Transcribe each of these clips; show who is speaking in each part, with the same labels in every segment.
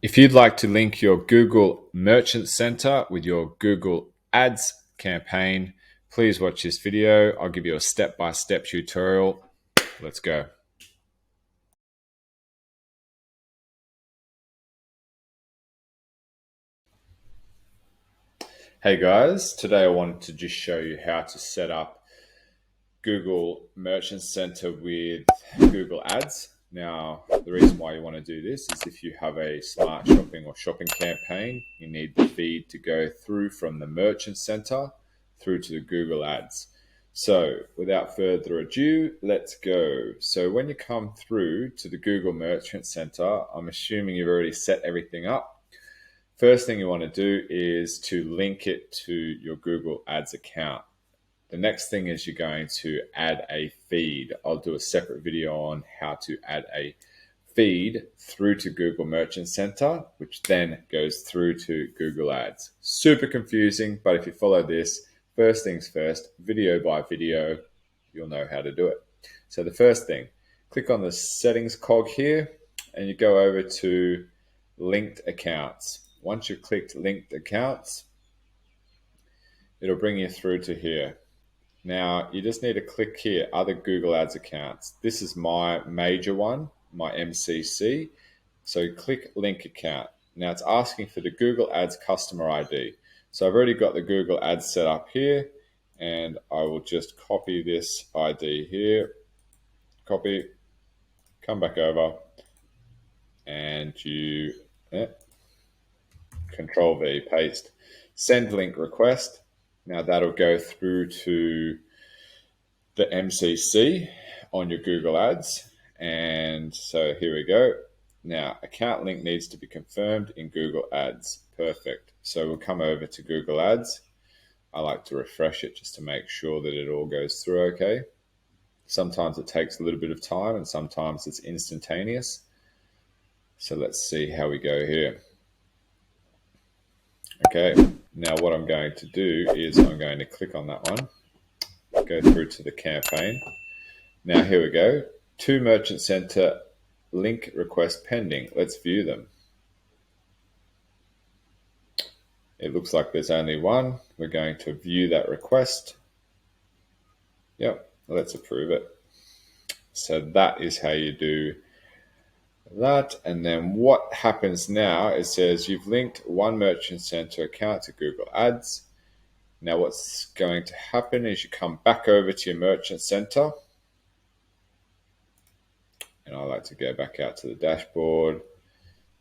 Speaker 1: If you'd like to link your Google Merchant Center with your Google Ads campaign, please watch this video. I'll give you a step-by-step tutorial. Let's go. Hey guys, today I wanted to just show you how to set up Google Merchant Center with Google Ads. Now, the reason why you want to do this is if you have a smart shopping or shopping campaign, you need the feed to go through from the Merchant Center through to the Google Ads. So without further ado, let's go. So when you come through to the Google Merchant Center, I'm assuming you've already set everything up. First thing you want to do is to link it to your Google Ads account. The next thing is you're going to add a feed. I'll do a separate video on how to add a feed through to Google Merchant Center, which then goes through to Google Ads. Super confusing, but if you follow this, first things first, video by video, you'll know how to do it. So the first thing, click on the settings cog here, and you go over to linked accounts. Once you've clicked linked accounts, it'll bring you through to here. Now, you just need to click here, other Google Ads accounts. This is my major one, my MCC. So click link account. Now it's asking for the Google Ads customer ID. So I've already got the Google Ads set up here, and I will just copy this ID here, copy, come back over, and you Control V, paste, send link request. Now that'll go through to the MCC on your Google Ads. And so here we go. Now account link needs to be confirmed in Google Ads. Perfect. So we'll come over to Google Ads. I like to refresh it just to make sure that it all goes through okay. Sometimes it takes a little bit of time and sometimes it's instantaneous. So let's see how we go here. Okay, now what I'm going to do is I'm going to click on that one, go through to the campaign. Now here we go, to Merchant Center, link request pending. Let's view them. It looks like there's only one. We're going to view that request. Yep, let's approve it. So that is how you do that. And then what happens now, it says you've linked one Merchant Center account to Google Ads. Now what's going to happen is you come back over to your Merchant Center, and I like to go back out to the dashboard,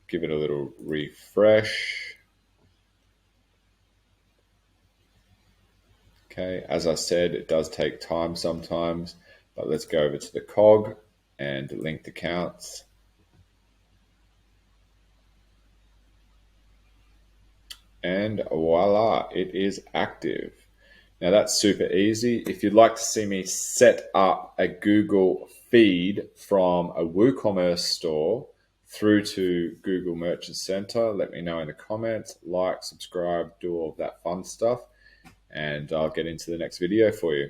Speaker 1: give it a little refresh. Okay, as I said, it does take time sometimes, but let's go over to the cog and linked accounts. And voila, it is active. Now that's super easy. If you'd like to see me set up a Google feed from a WooCommerce store through to Google Merchant Center, let me know in the comments. Like, subscribe, do all of that fun stuff, and I'll get into the next video for you.